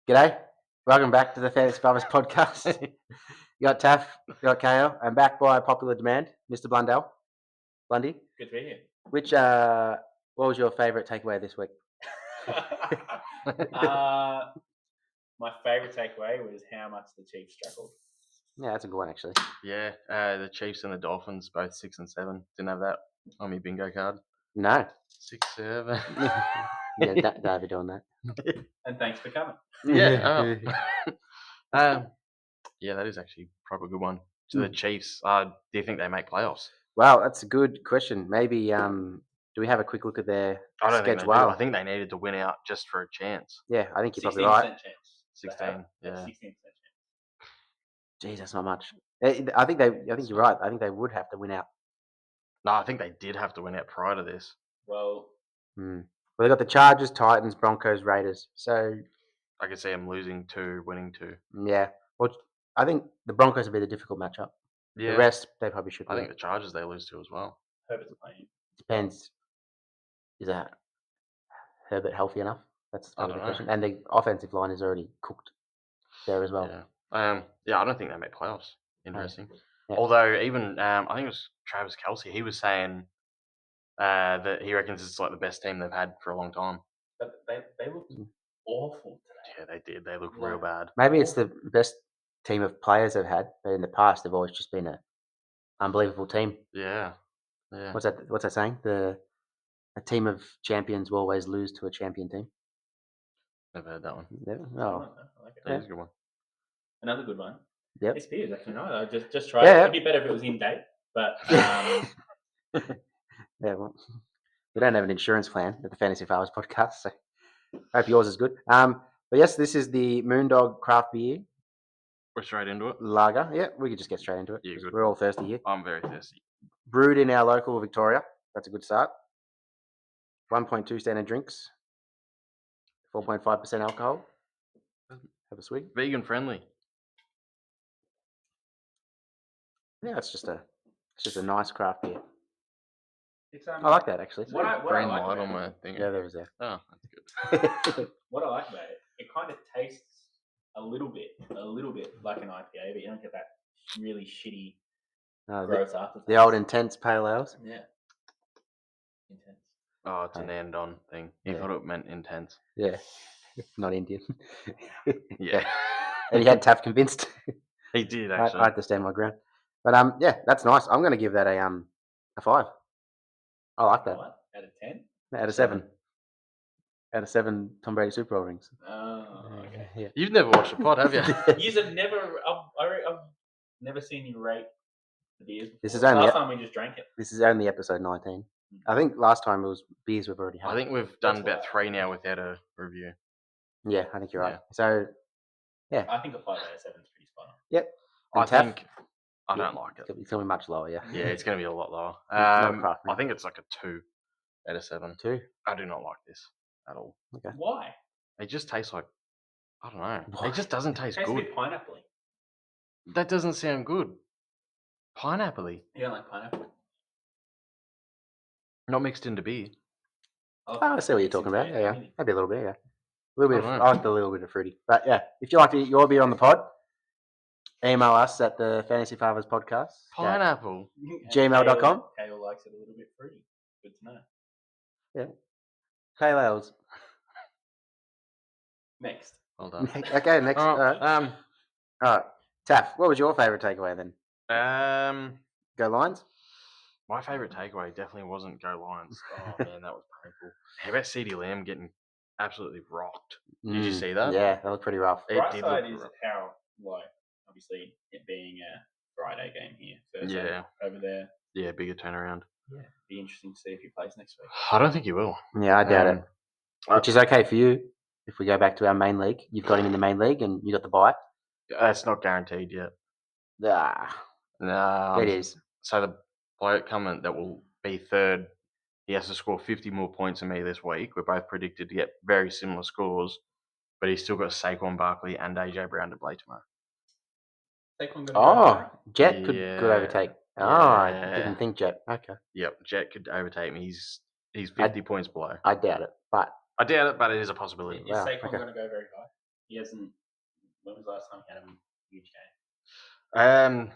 G'day. Welcome back to the Fantasy Farmers podcast. You got Taff, you got KO, and back by popular demand, Mr. Blundy. Good to be here. Which, what was your favourite takeaway this week? My favourite takeaway was how much the Chiefs struggled. Yeah, that's a good one, actually. Yeah, the Chiefs and the Dolphins, both 6 and 7. Didn't have that on my bingo card. No. 6, 7. Yeah, don't be doing that. And thanks for coming. Yeah. Yeah, that is actually probably a good one. So the Chiefs, do you think they make playoffs? Well, that's a good question. Maybe, do we have a quick look at their I don't schedule? think they do. I think they needed to win out just for a chance. Yeah, I think you're probably 16% right. chance. 16, yeah. 16% chance. Jeez, that's not much. I think you're right. I think they would have to win out. No, I think they did have to win out prior to this. Well, Well, they got the Chargers, Titans, Broncos, Raiders. So I could see them losing 2, winning 2. yeah. Well, I think the Broncos would be the difficult matchup. Yeah. The rest, they probably should I win. think the Chargers they lose to as well. Herbert's playing. Depends. Is that Herbert healthy enough? That's I probably don't the know. question. And the offensive line is already cooked there as well. Yeah. I don't think they make playoffs. Interesting. Yeah. Although even I think it was Travis Kelce. He was saying that he reckons it's like the best team they've had for a long time. But they looked awful today. Yeah, they did. They look real bad. Maybe it's the best team of players they've had, but in the past they've always just been an unbelievable team. Yeah. Yeah. What's that saying? A team of champions will always lose to a champion team. Never heard that one. Never? I Oh, like that. I like it. That is a good one. Another good one. yep. It's Spears, actually. No, I just tried. Yeah. It'd be better if it was in date, but Yeah, well, we don't have an insurance plan at the Fantasy Farmers podcast, so I hope yours is good. But yes, this is the Moondog Craft Beer We're straight into it. Lager. Yeah, we could just get straight into it. Yeah, good. We're all thirsty here. I'm very thirsty. Brewed in our local Victoria. That's a good start. 1.2 standard drinks. 4.5% alcohol. Have a swig. Vegan friendly. Yeah, it's just a nice craft beer. it's, I like that actually. What I Green like light about on it- my thing. Yeah, there is that. Oh, that's good. What I like about it, it kind of tastes a little bit like an IPA, but you don't get that really shitty gross aftertaste. The old intense pale ales. Yeah. Intense. Oh, it's an and-on thing. You Yeah. thought it meant intense. Yeah, not Indian. Yeah. And you had Taff convinced. He did, I actually. had to stand my ground. But yeah, that's nice. I'm going to give that a 5. I like that. What? Out of 10? Out of 7. Out of 7 Tom Brady Super Bowl rings. Oh, okay. Yeah. You've never watched the pod, have you? Yous have never. I've never seen you rate the beers. This before. is only Last time we just drank it. This is only episode 19. I think last time it was beers we've already had. I think we've done That's about why. 3 now without a review. Yeah, I think you're right. Yeah. So, I think a 5 out of 7 is pretty spot on. yep. I And Taff, think I don't like it. it's going to be much lower, yeah. Yeah, it's going to be a lot lower. not a craft, I mate. think it's like a 2 out of 7. 2. I do not like this at all. Okay. Why? It just tastes like, I don't know. Why? It just doesn't taste Tastes a good. bit pineapple. That doesn't sound good. Pineapple-y. You don't like pineapple? Not mixed into beer. Oh, I see what you're talking about. Yeah, maybe a little bit, yeah. A little bit. I don't I like the little bit of fruity. But yeah, if you like to eat your beer on the pod, email us at the Fantasy Fathers Podcast. Pineapple. gmail.com. Kale likes it a little bit fruity. Good to know. Yeah. Pale ales. Next. Well done. Okay, next. All All right. right. Taff, what was your favourite takeaway then? Go Lions? My favourite takeaway definitely wasn't Go Lions. Oh man, that was painful. How about CD Lamb getting absolutely rocked? Did you see that? Yeah, that was pretty rough. It Right did side look is rough. how, like, obviously it being a Friday game here. Thursday Yeah. over there. Yeah, bigger turnaround. Yeah. Be interesting to see if he plays next week. I don't think he will. Yeah, I doubt it. Uh, Which is okay for you. If we go back to our main league, you've got him in the main league and you got the bye. That's not guaranteed yet. Ah, No, it is. So the bloke coming that will be third, he has to score 50 more points than me this week. We're both predicted to get very similar scores, but he's still got Saquon Barkley and AJ Brown to play tomorrow. Saquon gonna Oh, Jet could Yeah. overtake. Oh, I Yeah. didn't think Jet. Okay. Yep, Jet could overtake me. He's 50 points below. I doubt it, but I doubt it, but it is a possibility. Is Wow, Saquon okay. going to go very high? he hasn't. When was the last time he had a huge game?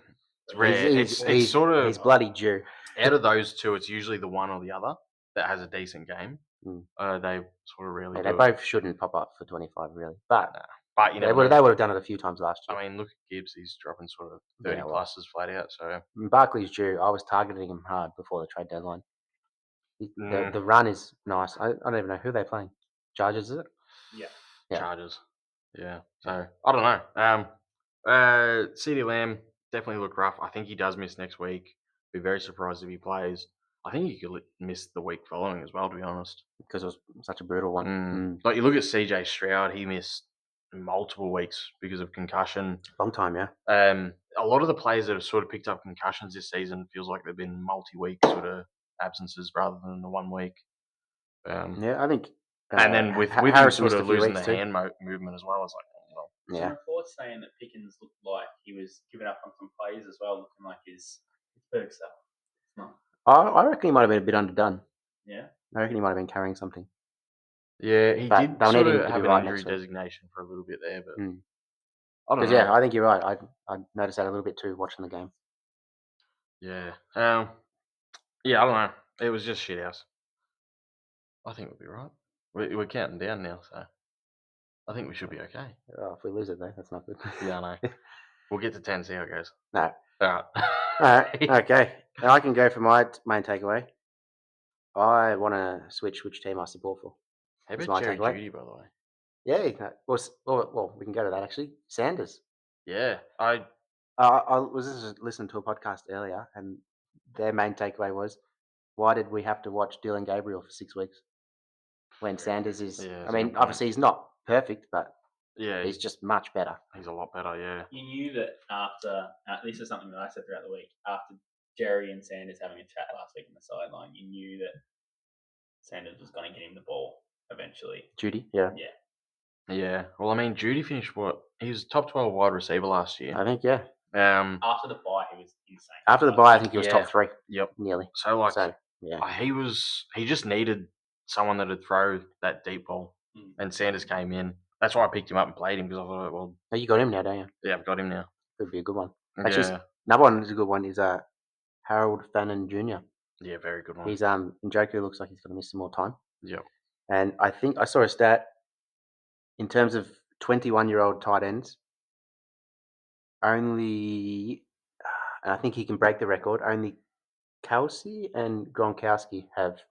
It's rare. It's sort of he's bloody due. out of those two. It's usually the one or the other that has a decent game. Mm. They sort of really. Yeah, do they both shouldn't pop up for 25, really. But But you they never would know. have done it a few times last year. I mean, look at Gibbs. He's dropping sort of 30 Yeah, well. pluses flat out. So Barkley's due. I was targeting him hard before the trade deadline. The run is nice. I don't even know who they're playing. Chargers, is it? Yeah. Chargers. Yeah. So I don't know. CeeDee Lamb definitely looked rough. I think he does miss next week. Be very surprised if he plays. I think he could miss the week following as well, to be honest. Because it was such a brutal one. Like you look at CJ Stroud, he missed multiple weeks because of concussion. Long time, yeah. A lot of the players that have sort of picked up concussions this season feels like they've been multi-week sort of absences rather than the 1 week. Yeah, I think. And then with him Harrison sort missed of a few losing weeks the too. hand movement as well, it's like, well, Some reports saying that Pickens looked like he was giving up on some plays as well, looking like his Pittsburgh stuff. No. I reckon he might have been a bit underdone. Yeah. I reckon he might have been carrying something. Yeah, he But did they'll sort need him of to have be an right injury next week. designation for a little bit there, but Mm. I don't know. Yeah, I think you're right. I noticed that a little bit too watching the game. Yeah. Yeah, I don't know. It was just shit house. I think we'll be right. We're counting down now, so I think we should be okay. Oh, if we lose it though, that's not good. Yeah, I know. We'll get to 10, see how it goes. No. All right. All right. Okay. Now I can go for my main takeaway. I want to switch which team I support for. How That's about my Jerry takeaway. Jeudy, by the way? Yeah. Well, we can go to that actually. Sanders. Yeah, I was just listening to a podcast earlier, and their main takeaway was, why did we have to watch Dylan Gabriel for 6 weeks when Sanders is? Yeah, I mean, obviously he's not perfect, but yeah, he's just much better. he's a lot better. Yeah. You knew that after this is something that I said throughout the week. After Jerry and Sanders having a chat last week on the sideline, you knew that Sanders was going to get him the ball eventually. Jeudy, yeah. Yeah. Well, I mean, Jeudy finished what? He was top 12 wide receiver last year. I think, yeah. After the bye, he was insane. After the bye, I think he was top 3. Yep. Nearly. So yeah. He just needed someone that would throw that deep ball, and Sanders came in. That's why I picked him up and played him, because I thought, well, Oh, you got him now, don't you? Yeah, I've got him now. Could be a good one. Yeah. Actually, another one is a good one. Is Harold Fannin Jr. Yeah, very good one. He's Njoku looks like he's going to miss some more time. Yep. And I think I saw a stat in terms of 21-year-old tight ends. Only, and I think he can break the record. Only Kelsey and Gronkowski have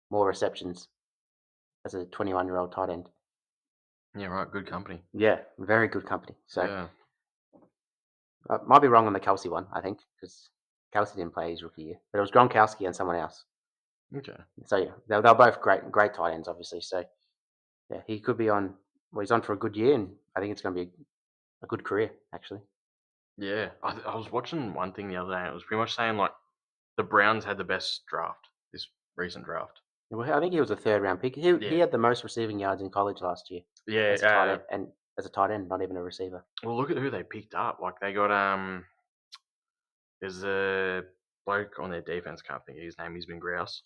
more receptions as a 21-year-old tight end. Yeah, right. Good company. Yeah, very good company. So yeah. I might be wrong on the Kelsey one, I think, because Kelsey didn't play his rookie year, but it was Gronkowski and someone else. Okay. So yeah, they're both great tight ends, obviously. So yeah, he could be on. Well, he's on for a good year, and I think it's going to be a good career, actually. Yeah, I was watching one thing the other day, and it was pretty much saying like the Browns had the best draft, this recent draft. Well, I think he was a 3rd-round pick. He had the most receiving yards in college last year. Yeah, as a tight end, and as a tight end, not even a receiver. Well, look at who they picked up. Like they got there's a bloke on their defense. Can't think of his name. He's been grouse.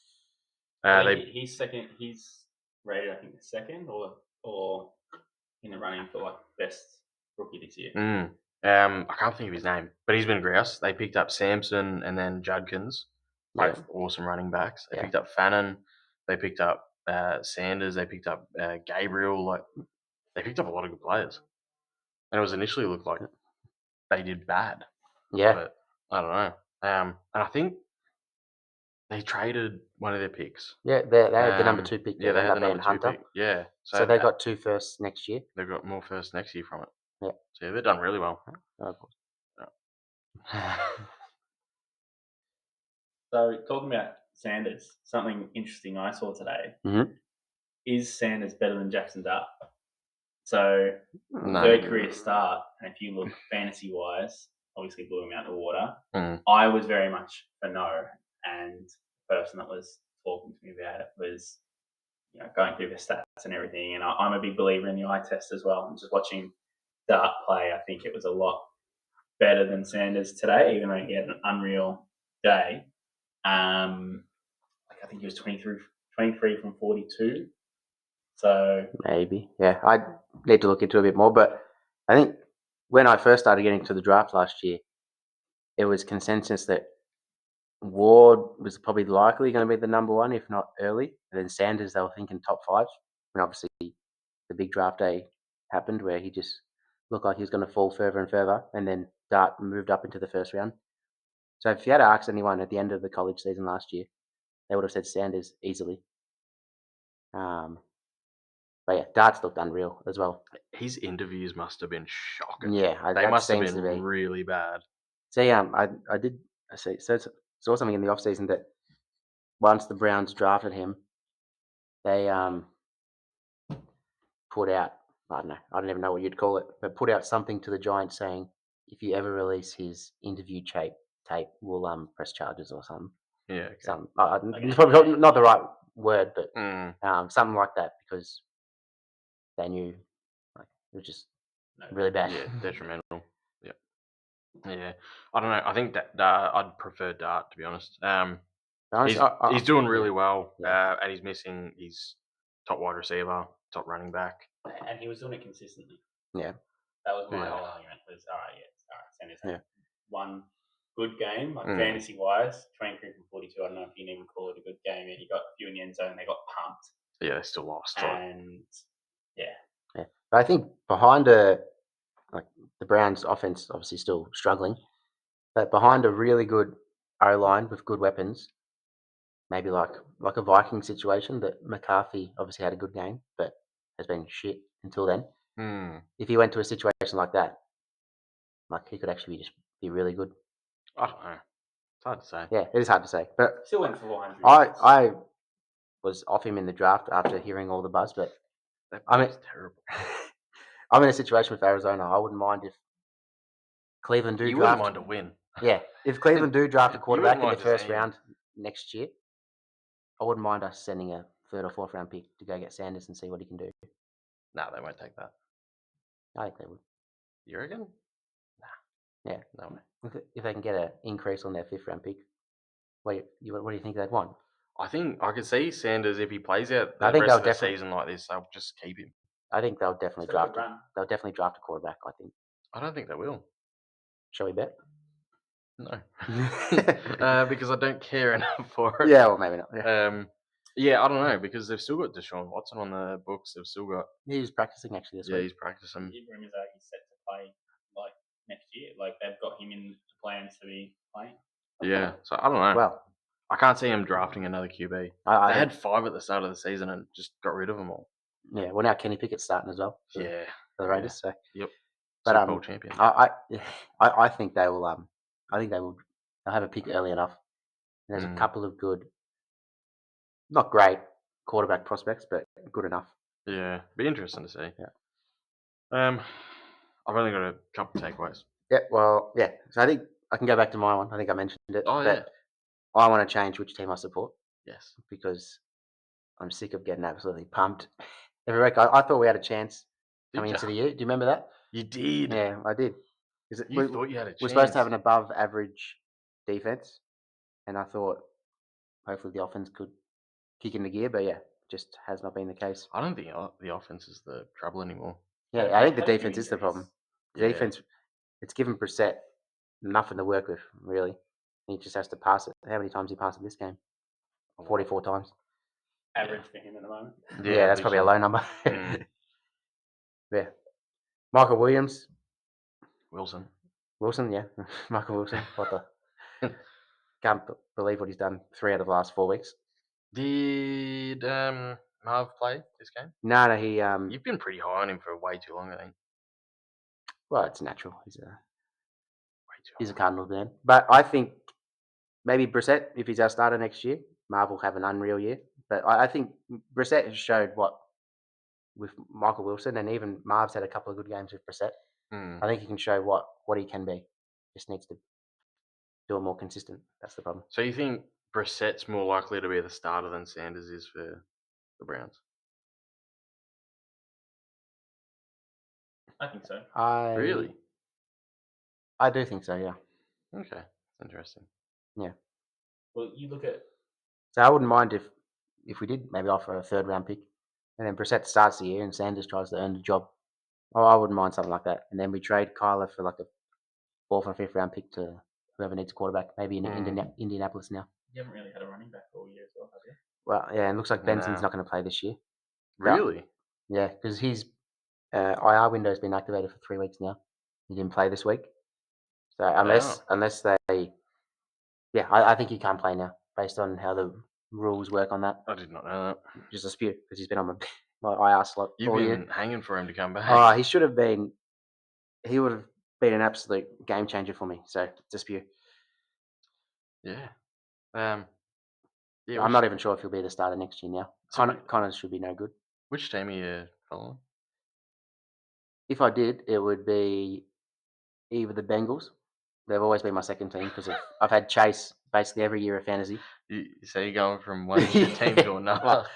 He's second. He's rated, I think, the second or in the running for like best rookie this year. I can't think of his name, but he's been grouse. They picked up Sampson and then Judkins, both awesome running backs. They picked up Fannin. They picked up Sanders. They picked up Gabriel. Like they picked up a lot of good players, and it was initially looked like they did bad. Yeah, but I don't know. And I think they traded one of their picks. Yeah, they had the number 2 pick. Yeah, they had the number 2 pick. Yeah, so they got 2 firsts next year. They've got more first next year from it. Yeah, so yeah, they've done really well. So talking about Sanders, something interesting I saw today. Is Sanders better than Jackson Dart? So third career start, and if you look fantasy wise, obviously blew him out of the water. I was very much for no, and the person that was talking to me about it was, going through the stats and everything. And I'm a big believer in the eye test as well. And just watching Dart play, I think it was a lot better than Sanders today, even though he had an unreal day. I think he was 23 from 42. So maybe, need to look into a bit more. But I think when I first started getting to the draft last year, it was consensus that Ward was probably likely going to be the number one, if not early. And then Sanders, they were thinking top 5. And obviously, the big draft day happened where he just looked like he was going to fall further and further. And then Dart moved up into the first round. So if you had asked anyone at the end of the college season last year, they would have said Sanders easily. But yeah, Dart's looked unreal as well. His interviews must have been shocking. Yeah, They that must have seems been to be. really bad. So yeah, I saw something in the off season that once the Browns drafted him, they put out, I don't even know what you'd call it, but put out something to the Giants saying if you ever release his interview tape, we'll press charges or something. Yeah. Okay. It's probably not the right word, but something like that, because they knew it was just really bad. Yeah, detrimental. Yeah. I don't know. I think that I'd prefer Dart, to be honest. He's doing really well, and he's missing his top wide receiver, top running back, and he was doing it consistently. Yeah, that was my whole argument. Was all right. Sanders had one good game, like fantasy wise, 23 from 42. I don't know if you can even call it a good game. He got a few in the end zone. They got pumped. Yeah, they still lost. And but I think behind the Browns' offense, obviously still struggling, but behind a really good O-line with good weapons, maybe like a Viking situation that McCarthy obviously had a good game, but has been shit until then. If he went to a situation like that, he could actually just be really good. I don't know. It's hard to say. Yeah, it is hard to say. But still went for 400. I was off him in the draft after hearing all the buzz, but that's terrible. I'm in a situation with Arizona. I wouldn't mind if Cleveland do You draft. wouldn't mind a win. Yeah, if Cleveland do draft a quarterback in the first just round next year, I wouldn't mind us sending a 3rd or 4th round pick to go get Sanders and see what he can do. No, they won't take that. I think they would. You reckon? Nah. Yeah. No way. If they can get an increase on their 5th round pick, what do you think they'd want? I think I could see Sanders, if he plays out the I think rest they'll of the definitely- season like this, they'll just keep him. I think they'll definitely Still draft could him. run. They'll definitely draft a quarterback, I think. I don't think they will. Shall we bet? No. Because I don't care enough for it. Yeah, well, maybe not. Yeah, I don't know, because they've still got Deshaun Watson on the books. They've still got. He's practicing actually this week. Yeah, he's practicing. The rumors are he's set to play like next year. Like they've got him in the plans to be playing. Yeah, so I don't know. Well, I can't see him drafting another QB. They had 5 at the start of the season and just got rid of them all. Yeah, well now Kenny Pickett's starting as well. For the Raiders. So yep, but Super Bowl champion. I think they will. I think they'll have a pick early enough. And there's a couple of good, not great quarterback prospects, but good enough. Yeah, be interesting to see. Yeah. I've only got a couple of takeaways. Yeah, well, yeah. So I think I can go back to my one. I think I mentioned it. Oh, but I want to change which team I support. Yes. Because I'm sick of getting absolutely pumped every week. I thought we had a chance coming into the year. Do you remember that? You did. Yeah, I did. You thought you had a chance. We're supposed to have an above average defense, and I thought hopefully the offense could kick into gear, but yeah, just has not been the case. I don't think the offense is the trouble anymore. Yeah, I think the defense is the problem. The defense, it's given Brissett nothing to work with, really. He just has to pass it. How many times he passed it this game? 44 times. Average for him at the moment. Yeah, that's probably a low number. Yeah. Michael Wilson, yeah. Michael Wilson. What the? Can't believe what he's done 3 out of the last 4 weeks. Did Marv play this game? No, he. You've been pretty high on him for way too long, I think. Well, it's natural. He's a Cardinals man. But I think maybe Brissett, if he's our starter next year, Marv will have an unreal year. But I think Brissett has showed what with Michael Wilson, and even Marv's had a couple of good games with Brissett. I think he can show what he can be. Just needs to do it more consistent. That's the problem. So you think Brissett's more likely to be the starter than Sanders is for the Browns? I think so. Really? I do think so, yeah. Okay, that's interesting. Yeah. Well, you look at. So I wouldn't mind if we did maybe offer a 3rd round pick, and then Brissett starts the year and Sanders tries to earn the job Oh, I wouldn't mind something like that. And then we trade Kyler for like a 4th or 5th round pick to whoever needs a quarterback. Maybe in Indianapolis now. You haven't really had a running back all year as well, have you? Well, yeah, it looks like Benson's not going to play this year. Really? Yeah, because his IR window has been activated for 3 weeks now. He didn't play this week. So unless they, yeah, I think he can't play now based on how the rules work on that. I did not know that. Just a dispute because he's been on my IR slot You've all been year. hanging for him to come back. Oh, he should have been. He would have been an absolute game changer for me. So dispute. Yeah. I'm not even sure if he'll be the starter next year now. So Connors should be no good. Which team are you following? If I did, it would be either the Bengals. They've always been my second team because I've had Chase basically every year of fantasy. So you're going from one team to another. Well,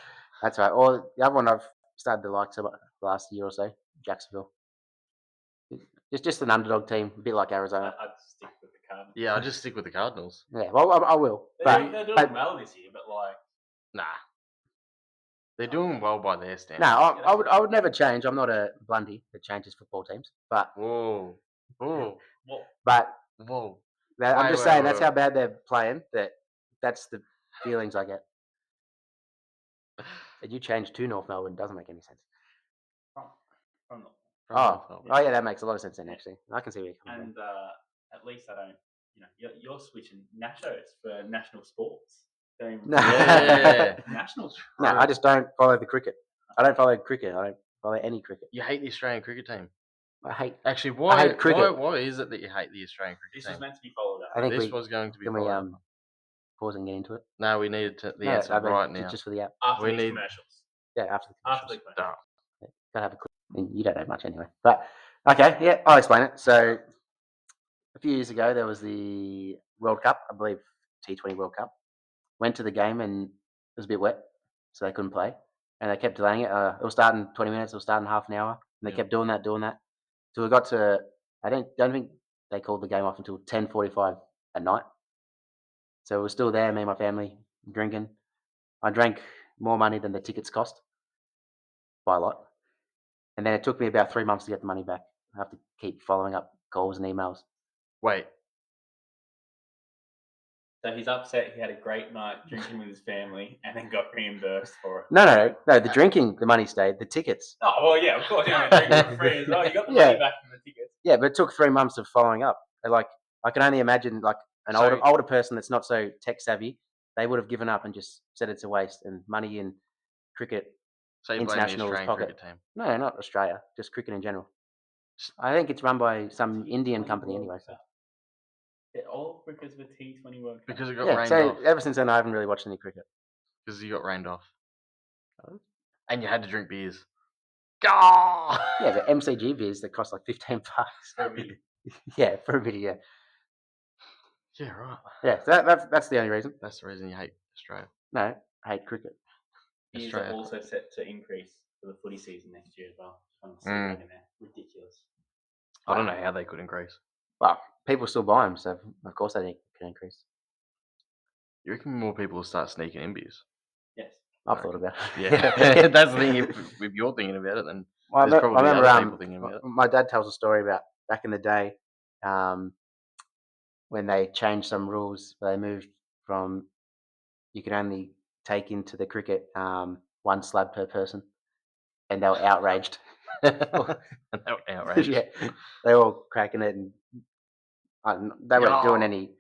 that's right. Or the other one I've started to like the last year or so, Jacksonville. It's just an underdog team, a bit like Arizona. I'd stick with the Cardinals. Yeah, I'd just stick with the Cardinals. Yeah, well, I will. They're doing well this year, but like, nah, they're doing well by their standards. No, I would never change. I'm not a Blundy that changes football teams, but whoa, but whoa. I'm just saying that's how bad they're playing. That's the feelings I get. And you change to North Melbourne doesn't make any sense. From yeah, that makes a lot of sense then. Actually, I can see where you're coming from. And at least I don't. You're switching nachos for national sports. National. No, I just don't follow the cricket. I don't follow cricket. I don't follow any cricket. You hate the Australian cricket team. I hate. Actually, why? I hate cricket. Why is it that you hate the Australian cricket team? This was meant to be followed up. I think this was going to be followed up. Pause and get into it. No, we needed the answer right now. Just for the app. After the commercials. Yeah, after the commercials. After the commercials. Yeah, gotta have a clip. You don't know much anyway. But okay, yeah, I'll explain it. So a few years ago, there was the World Cup, I believe, T20 World Cup. Went to the game and it was a bit wet, so they couldn't play. And they kept delaying it. It was starting 20 minutes, it was starting half an hour. And they kept doing that. So we got to, I don't think they called the game off until 10:45 at night. So we were still there, me and my family, drinking. I drank more money than the tickets cost by a lot. And then it took me about 3 months to get the money back. I have to keep following up calls and emails. Wait. So he's upset he had a great night drinking with his family and then got reimbursed for it. No, the drinking, the money stayed. The tickets. Oh, well, yeah, of course. You're drinking for free as well. You got the money back from the tickets. Yeah, but it took 3 months of following up. Like, I can only imagine, like, an older person that's not so tech savvy, they would have given up and just said it's a waste and money in cricket. So you blame the Australian cricket team? No, not Australia, just cricket in general. I think it's run by some Indian company anyway. So. They're all because of the T20 World Cup. Because it got rained off. Ever since then, I haven't really watched any cricket. Because you got rained off. And you had to drink beers. Gah! Yeah, the MCG beers that cost like $15. For a video. Yeah, for a video. Yeah, right. Yeah, so that's the only reason. That's the reason you hate Australia. No, I hate cricket. Beers are also set to increase for the footy season next year as well. Ridiculous. I don't know how they could increase. Well, people still buy them, so of course they can increase. You reckon more people will start sneaking in beers? Yes. I've thought about it. Yeah, that's the thing. If you're thinking about it, then there's probably other people thinking about it. My dad tells a story about back in the day when they changed some rules. They moved from you could only take into the cricket 1 slab per person, and they were outraged. Yeah, they were all cracking it, and they weren't doing any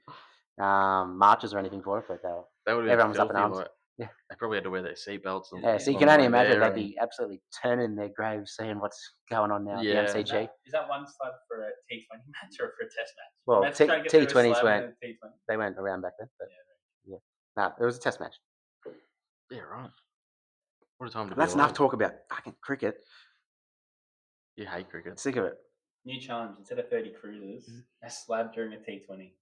marches or anything for it, but everyone was up in arms. Yeah, they probably had to wear their seatbelts. Yeah, so you can only imagine they'd be absolutely turning their graves, seeing what's going on now at the MCG. Is that 1 slab for a T20 match or for a Test match? Well, T20s they weren't around back then. But yeah. No, it was a Test match. Yeah, right. What a time to be That's enough talk about fucking cricket. You hate cricket. Sick of it. New challenge: instead of 30 cruisers, a slab during a T20.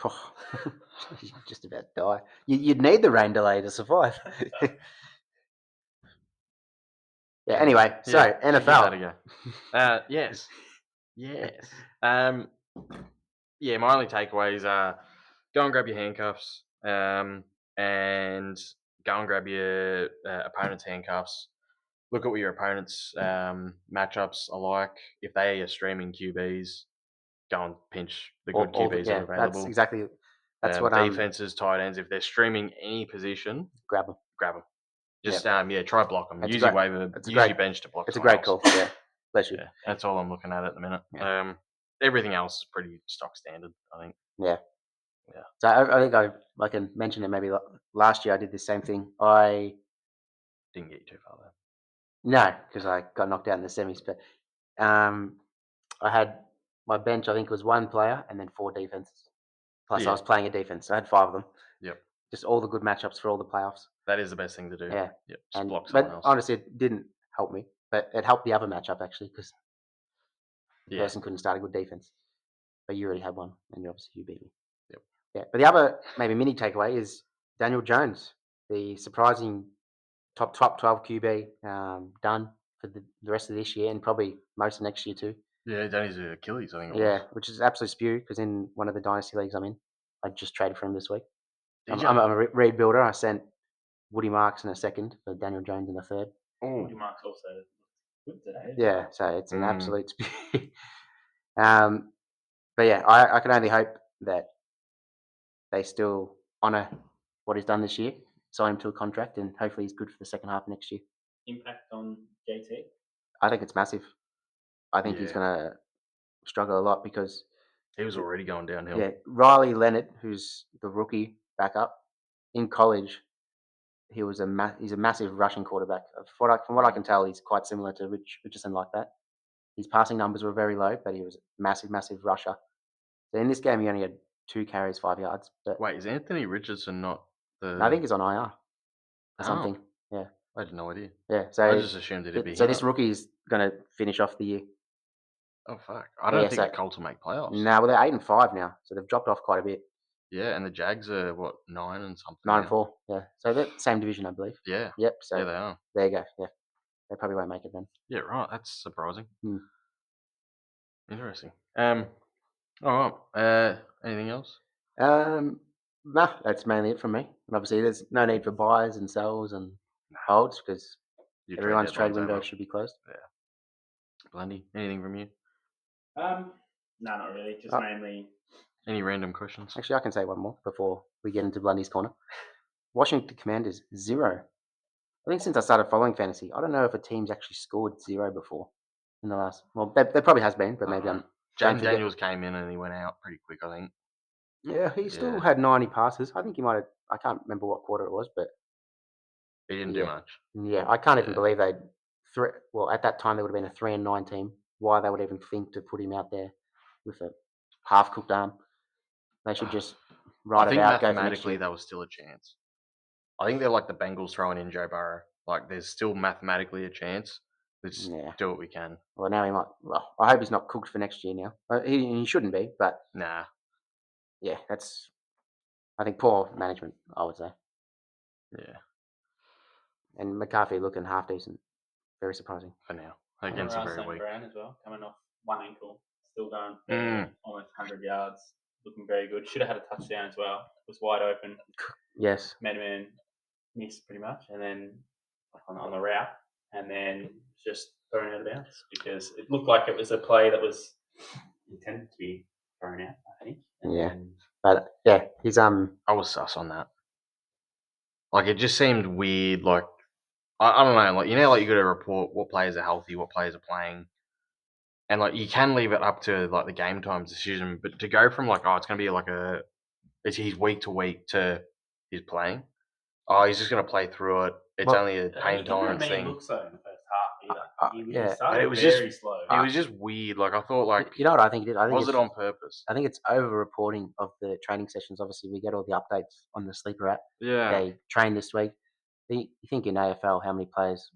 Oh, you'd just about die. You'd need the rain delay to survive. Yeah. Anyway, so NFL. Yes. Yeah. My only takeaways are go and grab your handcuffs, and go and grab your opponent's handcuffs. look at what your opponent's matchups are like. If they are streaming QBs, go and pinch the good QBs that are available. That's exactly. That's what defenses, tight ends. If they're streaming any position, grab them. Just try block them. Use your waiver. Use your bench to block. It's a great call. Yeah, bless you. Yeah, that's all I'm looking at the minute. Yeah. Everything else is pretty stock standard, I think. Yeah. So I think I can mention it. Maybe last year I did the same thing. I didn't get you too far though. No, because I got knocked out in the semis. But I had my bench. I think was one player and then 4 defenses. Plus I was playing a defense. So I had 5 of them. Yep. Just all the good matchups for all the playoffs. That is the best thing to do. Yeah. Yep. Just block someone else. Honestly, it didn't help me, but it helped the other matchup actually because the person couldn't start a good defense. But you already had one, and you beat me. Yep. Yeah. But the other maybe mini takeaway is Daniel Jones, the surprising top 12 QB, done for the rest of this year and probably most of next year too. Yeah, Danny's Achilles, I think. Yeah, which is absolute spew because in one of the dynasty leagues I'm in, I just traded for him this week. I'm a rebuilder. I sent Woody Marks in a second for Daniel Jones in a third. Woody Marks also good today. Yeah, so it's an absolute spew. But yeah, I can only hope that they still honour what he's done this year, sign him to a contract, and hopefully he's good for the second half of next year. Impact on JT? I think it's massive. I think he's going to struggle a lot because he was already going downhill. Yeah, Riley Leonard, who's the rookie backup in college, he's a massive rushing quarterback. From what I can tell, he's quite similar to Richardson like that. His passing numbers were very low, but he was a massive rusher. So in this game, he only had 2 carries, 5 yards. But wait, is Anthony Richardson not the? I think he's on IR or something. Yeah, I had no idea. Yeah, so I just assumed it'd be. So this rookie is going to finish off the year. Oh fuck! I don't think the Colts will make playoffs. No, well they're 8-5 now, so they've dropped off quite a bit. Yeah, and the Jags are what 9 and something. 9-4. Yeah, so they're same division, I believe. Yeah. Yep. So yeah, they are. There you go. Yeah, they probably won't make it then. Yeah, right. That's surprising. Interesting. All right. Anything else? No, that's mainly it from me. And obviously, there's no need for buys and sells and holds because everyone's trade window should be closed. Yeah. Blundy, anything from you? No, not really. Just mainly. Any random questions? Actually, I can say one more before we get into Blundy's corner. Washington Commanders 0. I think since I started following fantasy, I don't know if a team's actually scored 0 before in the last. Well, there probably has been, but maybe I'm. James Daniels came in and he went out pretty quick, I think. Yeah, he still had 90 passes. I think he might have. I can't remember what quarter it was, but he didn't do much. Yeah, I can't even believe they. Well, at that time, there would have been a 3-9 team. Why they would even think to put him out there with a half-cooked arm? They should just write it out. I think mathematically there was still a chance. I think they're like the Bengals throwing in Joe Burrow. Like there's still mathematically a chance. Let's do what we can. Well, now he might. Well, I hope he's not cooked for next year now. He shouldn't be, but nah. Yeah, that's. I think poor management. I would say. Yeah. And McCarthy looking half decent. Very surprising for now. Against a very weak. Brown as well, coming off one ankle, still going almost 100 yards, looking very good. Should have had a touchdown as well. It was wide open. Yes. Madman missed pretty much, and then on the route, and then just thrown out of bounds because it looked like it was a play that was intended to be thrown out. I think. But yeah, he's I was sus on that. Like it just seemed weird. Like I don't know. Like like you got to report what players are healthy, what players are playing, and like you can leave it up to like the game times decision. But to go from like it's going to be like he's week to week to he's playing. He's just going to play through it. It's only a pain tolerance thing. He looked so in the first half either. He but it was very slow. It was just weird. Like I thought, like you know what I think it did. I think was it on purpose? I think it's over-reporting of the training sessions. Obviously, we get all the updates on the Sleeper app. Yeah, they train this week. You think in AFL how many players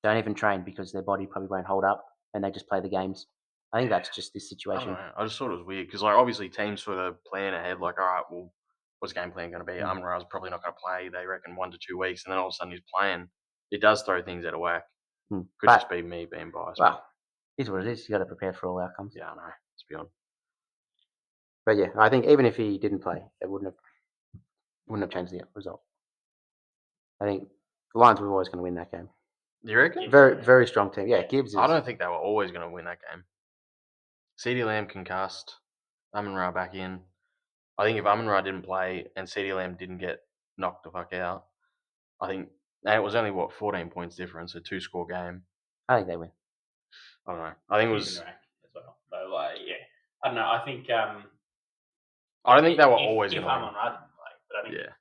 don't even train because their body probably won't hold up and they just play the games. I think that's just this situation. I just thought it was weird because like obviously teams sort of plan ahead. Like all right, well, what's the game plan going to be? Amon-Ra's probably not going to play. They reckon 1 to 2 weeks, and then all of a sudden he's playing. It does throw things out of whack. Could just be me being biased. Well, here's what it is. You got to prepare for all outcomes. Yeah, I know. Let's be honest. But yeah, I think even if he didn't play, it wouldn't have changed the result. I think the Lions were always going to win that game. You reckon? Very strong team. Yeah, Yeah. Gibbs is. I don't think they were always going to win that game. CeeDee Lamb concussed. Amon-Ra back in. I think if Amon-Ra didn't play and CeeDee Lamb didn't get knocked the fuck out, I think and it was only 14 points difference, a 2-score game. I think they win. I don't know. I think it was. As well. So, yeah, I don't know. I think. I don't think they were always going if to win. Amon-Ra didn't play, but I think Yeah,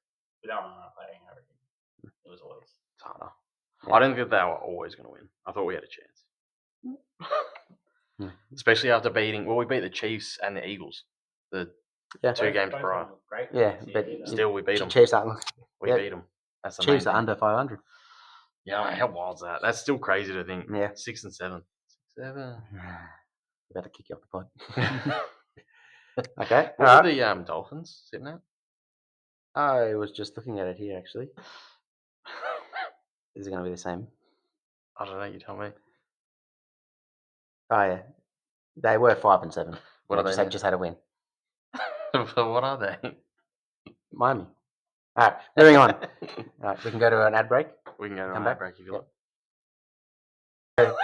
with Amon-Ra playing, I reckon it was always. it's harder. Yeah. I don't think they were always going to win. I thought we had a chance. Especially after beating. Well, we beat the Chiefs and the Eagles. The 2 games prior. Great. Yeah, but Still, we beat them. Chiefs aren't. We beat them. That's the Chiefs main are thing. under 500. Yeah, how wild's that? That's still crazy to think. Yeah. 6 and 7. 6, 7. About to kick you off the pod. Okay. What are the Dolphins sitting at? I was just looking at it here, actually. Is it going to be the same? I don't know. You tell me. Oh, yeah. They were 5 and 7. What They are they? just had a win. What are they? Miami. All right, moving on. All right, we can go to an ad break. We can go to Come an back? ad break if you Yep. like.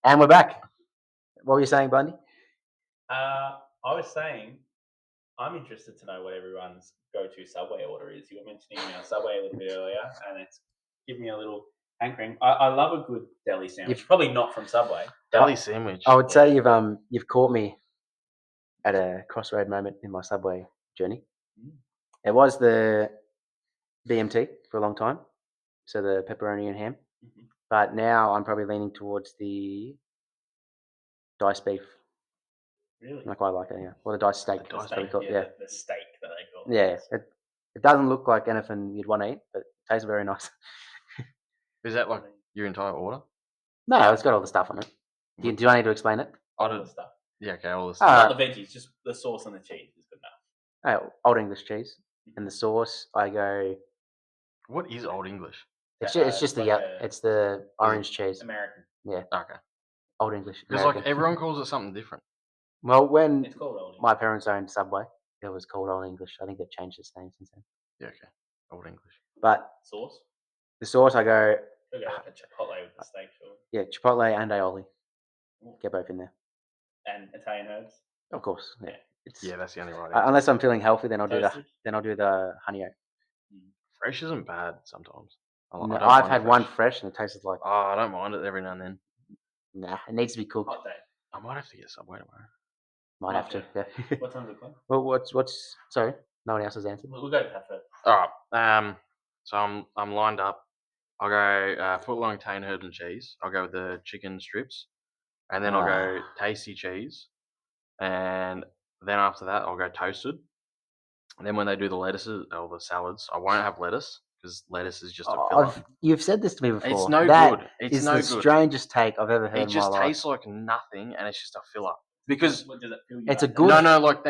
And we're back. What were you saying, Blundy? I was saying, I'm interested to know what everyone's go-to Subway order is. You were mentioning Subway a little bit earlier, and it's given me a little hankering. I love a good deli sandwich. Probably not from Subway. Deli sandwich. I would say you've caught me at a crossroad moment in my Subway journey. It was the BMT for a long time, so the pepperoni and ham. Mm-hmm. But now I'm probably leaning towards the diced beef. Really? I quite like it, yeah. Or the diced steak. The That's what we steak, call it, yeah. The steak that they call it. Yeah. It doesn't look like anything you'd want to eat, but it tastes very nice. Is that like your entire order? No, it's got all the stuff on it. Do I need to explain it? All the stuff. Yeah, okay, all the stuff. Not the veggies, just the sauce and the cheese is good enough. Oh, Old English cheese. And the sauce, I go... What is Old English? It's just it's the orange cheese. American. Yeah. Okay. Old English. Because like everyone calls it something different. Well, when it's called Old English. My parents owned Subway, it was called Old English. I think they've changed its name since then. Yeah, okay. Old English. But sauce? The sauce, I go... a Chipotle with the steak, sure. Yeah, Chipotle and aioli. Get both in there. And Italian herbs? Of course, yeah. Yeah, that's the only right unless I'm feeling healthy, then I'll do the honey oat. Fresh isn't bad sometimes. I've had one fresh and it tasted like... Oh, I don't mind it every now and then. Nah, it needs to be cooked. Hot day. I might have to get Subway tomorrow. Might have to, yeah. What time's it close? Well, what's... Sorry, no one else has answered. We'll go to that first. Alright, so I'm lined up. I'll go foot-long Italian herbs and cheese. I'll go with the chicken strips. And then I'll go tasty cheese. And then after that, I'll go toasted. And then when they do the lettuces or the salads, I won't have lettuce because lettuce is just a filler. You've said this to me before. It's no good. It's the strangest take I've ever heard in my life. It just tastes like nothing, and it's just a filler. Because what does it feel? It's a good. No, like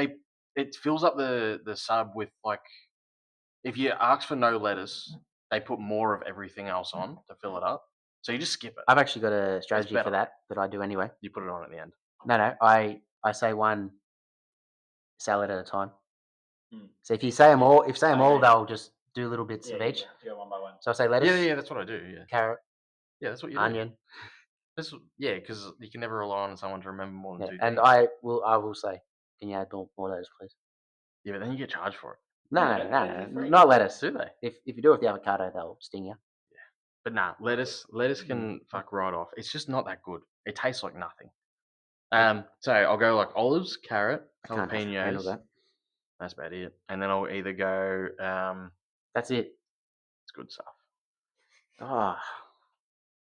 it fills up the sub with like. If you ask for no lettuce, they put more of everything else on to fill it up. So you just skip it. I've actually got a strategy for that I do anyway. You put it on at the end. No, I say one salad at a time. So if you say them all, they'll just do little bits of each. Go one by one. So I say lettuce. Yeah, that's what I do. Yeah. Carrot. Yeah, that's what you do. Onion. Because you can never rely on someone to remember more than two things. And I will say, can you add more lettuce, please? Yeah, but then you get charged for it. No, not lettuce. Do they? If you do it with the avocado, they'll sting you. Yeah, but lettuce can fuck right off. It's just not that good. It tastes like nothing. So I'll go like olives, carrot, jalapenos. That. That's about it. And then I'll either go. That's it. It's good stuff.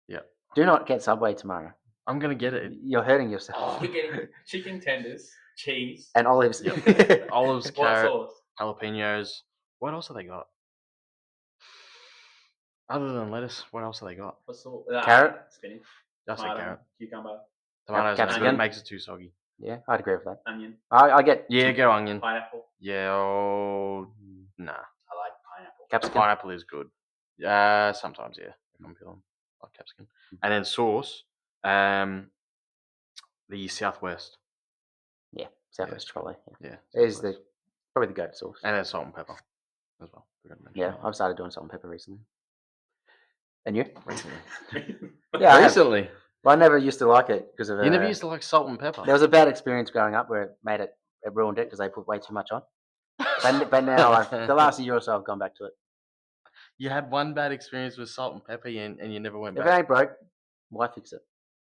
Yeah. Do not get Subway tomorrow. I'm gonna get it. You're hurting yourself. You're getting chicken tenders, cheese, and olives. Yep. Olives, carrot, sauce? Jalapenos. What else have they got? Other than lettuce, what else have they got? What sauce? Carrot, spinach, just tomato, carrot, cucumber, tomatoes. Capsicum. It makes it too soggy. Yeah, I'd agree with that. Onion. I get. Yeah, go onion. Pineapple. Yeah. Oh, nah. I like pineapple. Capsicum. Pineapple is good. Sometimes, yeah. If I'm feeling like capsicum. And then sauce. The Southwest. Yeah, Southwest Chipotle. Yeah. Is probably the goat sauce. And then salt and pepper as well. Yeah, I've started doing salt and pepper recently. And you? Recently. Yeah, I have. Recently. Well, I never used to like it because of. You never used to like salt and pepper. There was a bad experience growing up where it ruined it because they put way too much on. But now, the last year or so, I've gone back to it. You had one bad experience with salt and pepper, and you never went If back. it ain't broke, why fix it?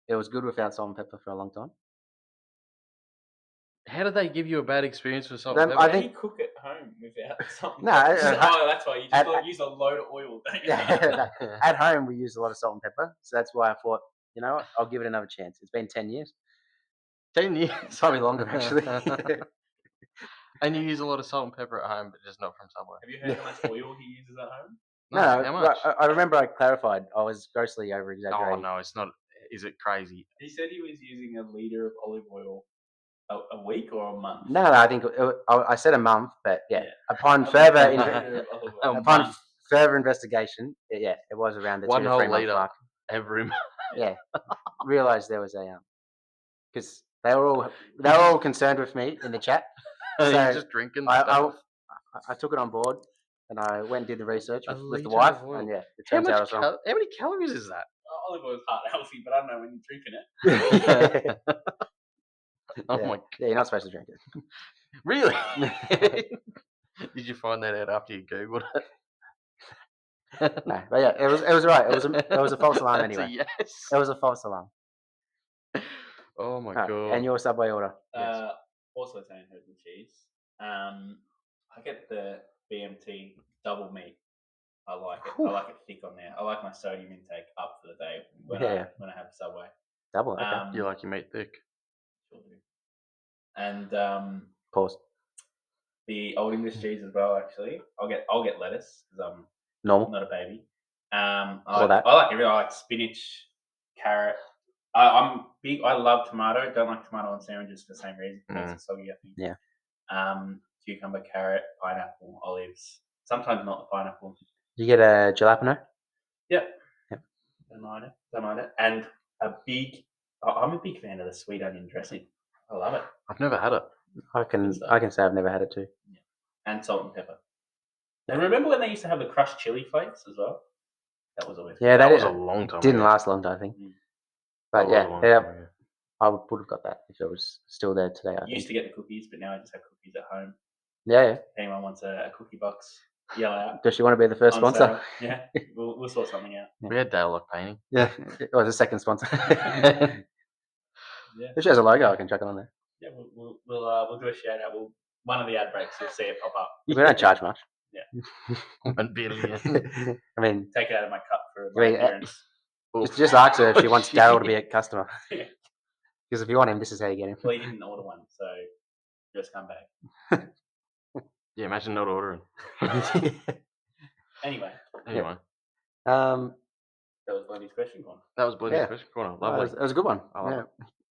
It was good without salt and pepper for a long time. How did they give you a bad experience with salt and Then pepper? I think- you cook at home without something. No, that's why you just at- use a load of oil. Don't you? Yeah, at home we use a lot of salt and pepper, so that's why I thought, you know what, I'll give it another chance. It's been 10 years. 10 years. It's probably longer actually. And you use a lot of salt and pepper at home, but just not from Subway. Have you heard how much oil he uses at home? No, how much? I remember I clarified. I was grossly over Oh exaggerating. no, it's not. Is it crazy? He said he was using a liter of olive oil a week or a month. No, I think I said a month, but yeah. Upon further investigation, it was around the 2 to 3 month mark. Every month. Yeah, realized there was a because they were all concerned with me in the chat. So So you're just drinking stuff. I took it on board and I went and did the research A with the litre wife, of oil. and it How turns out I was wrong. many calories is that? Olive oil is heart healthy, but I don't know when you're drinking it. Oh my god! Yeah, you're not supposed to drink it. Really? Did you find that out after you googled it? No, but yeah, it was right. It was a false alarm That's anyway. Yes. It was a false alarm. Oh my Right, god! and your Subway order? Yes. Also Italian herbs and cheese. I get the BMT double meat. I like it. I like it thick on there. I like my sodium intake up for the day when I have Subway. Double. Okay. You like your meat thick? Sure do. And Pause. the Old English cheese as well. Actually, I'll get lettuce because I'm Normal. not a baby. All I like everything. I like spinach, carrot. I'm big. I love tomato. Don't like tomato on sandwiches for the same reason. It's soggy, I think. Yeah. Cucumber, carrot, pineapple, olives. Sometimes not the pineapple. You get a jalapeno? Yep. Don't mind it. And I'm a big fan of the sweet onion dressing. I love it. I've never had it. I can say I've never had it too. Yeah. And salt and pepper. And remember when they used to have the crushed chili flakes as well? That was always that was a long time. Didn't last long, I think. But I would have got that if it was still there today. I used to get the cookies, but now I just have cookies at home. Yeah. If anyone wants a cookie box, yell out. Does she want to be the first sponsor? Yeah, we'll sort something out. We had Dale Lock Painting. Yeah, it was a second sponsor. Yeah. If she has a logo, I can chuck it on there. Yeah, we'll do a shout out. One of the ad breaks, you'll see it pop up. We don't charge much. Yeah. $1 billion. I mean, take it out of my cup for my appearance. Just ask her if she wants Daryl to be a customer. Because if you want him, this is how you get him. Well, he didn't order one, so just come back. Yeah, imagine not ordering. Anyway. Yep. That was Blundy's question corner. That was Blundy's question corner. Lovely. It was a good one. I love it.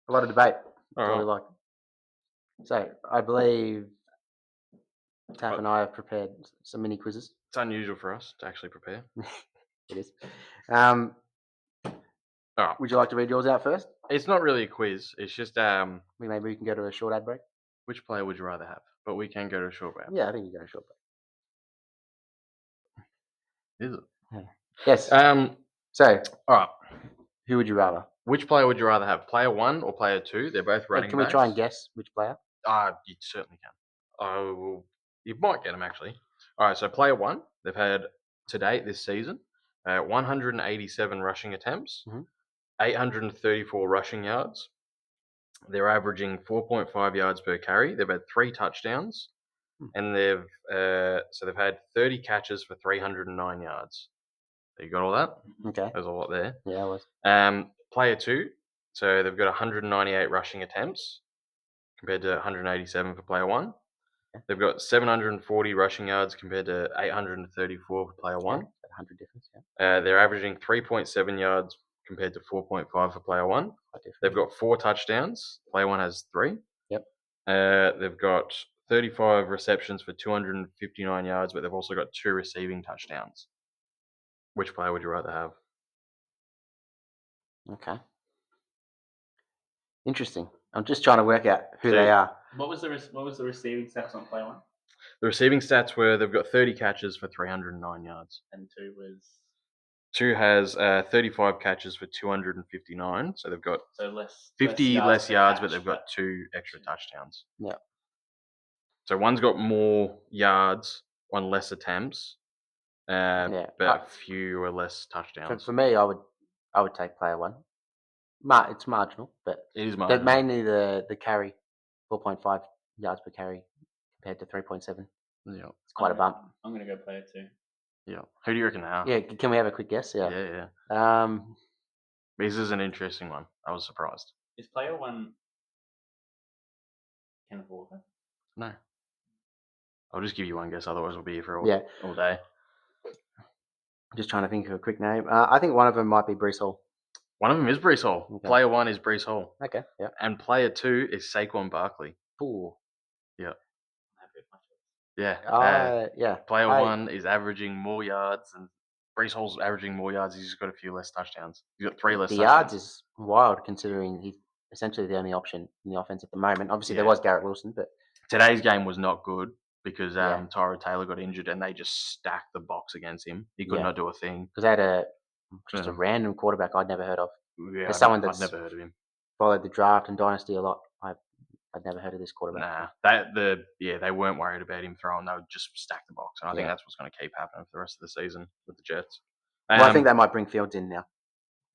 A lot of debate. That's All what we like. So I believe Taff and I have prepared some mini quizzes. It's unusual for us to actually prepare. It is. All right. Would you like to read yours out first? It's not really a quiz. It's just maybe we can go to a short ad break. Which player would you rather have? But we can go to a short break. Yeah, I think we can go to a short break. Is it? Yeah. Yes. So, all right. Who would you rather? Which player would you rather have? Player 1 or player 2? They're both running. Can we try and guess which player? You certainly can. You might get them actually. All right. So player 1, they've had to date this season 187 rushing attempts, 834 rushing yards. They're averaging 4.5 yards per carry. They've had 3 touchdowns, and they've had 30 catches for 309 yards. So you got all that? Okay. There's a lot there. Yeah, it was. Player 2, so they've got 198 rushing attempts compared to 187 for player 1. Okay. They've got 740 rushing yards compared to 834 for player 1. 100 difference. Yeah. They're averaging 3.7 yards compared to 4.5 for player 1. They've got 4 touchdowns. Player 1 has 3. Yep. They've got 35 receptions for 259 yards, but they've also got 2 receiving touchdowns. Which player would you rather have? Okay. Interesting. I'm just trying to work out who they are. What was the receiving stats on player 1? The receiving stats were they've got 30 catches for 309 yards. And 2 was 2 has 35 catches for 259. So they've got less 50 less per yards, but catch, they've got 2 extra touchdowns. Yeah. So one's got more yards on less attempts, but a few or less touchdowns. For me, I would take player one. It's marginal, but it is marginal. Mainly the carry, 4.5 yards per carry compared to 3.7. Yeah, it's quite a bump. I'm gonna go player two. Yeah, who do you reckon now? Yeah, can we have a quick guess? Yeah. This is an interesting one. I was surprised. Is player one Kenneth Walker? No. I'll just give you one guess, otherwise we'll be here for all day. Just trying to think of a quick name. I think one of them might be Breece Hall. One of them is Breece Hall. Okay. Player one is Breece Hall. Okay, yeah. And player two is Saquon Barkley. Ooh. Yeah. Yeah. Player one is averaging more yards, and Breece Hall's averaging more yards. He's just got a few less touchdowns. He's got 3 less touchdowns. The yards is wild considering he's essentially the only option in the offense at the moment. Obviously, there was Garrett Wilson, but today's game was not good because Tyrod Taylor got injured and they just stacked the box against him. He could not do a thing. Because they had just a random quarterback I'd never heard of. Yeah, someone that's I'd never heard of him. Followed the draft and dynasty a lot. I'd never heard of this quarterback. Nah, they weren't worried about him throwing. They would just stack the box, and I think that's what's going to keep happening for the rest of the season with the Jets. Well, I think they might bring Fields in now.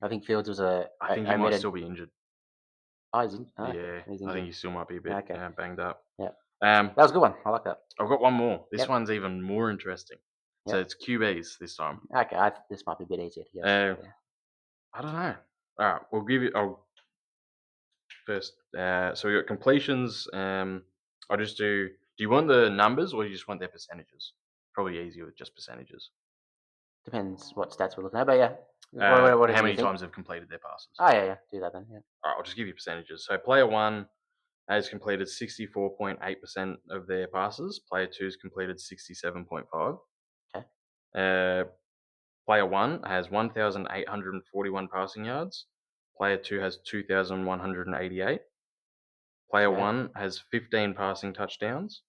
I think Fields was I think he might still be injured. Oh, is he? Oh, yeah, I think he still might be a bit banged up. Yeah. That was a good one. I like that. I've got one more. This one's even more interesting. So it's QBs this time. Okay, this might be a bit easier to guess. I don't know. All right, we'll give you. First, so we got completions. I'll just do. Do you want the numbers or do you just want their percentages? Probably easier with just percentages. Depends what stats we're looking at, but yeah. What how many times have completed their passes? Oh yeah. Do that then. Yeah. All right, I'll just give you percentages. So player one has completed 64.8% of their passes. Player two has completed 67.5%. Okay. Player one has 1,841 passing yards. Player two has 2,188. Player one has 15 passing touchdowns.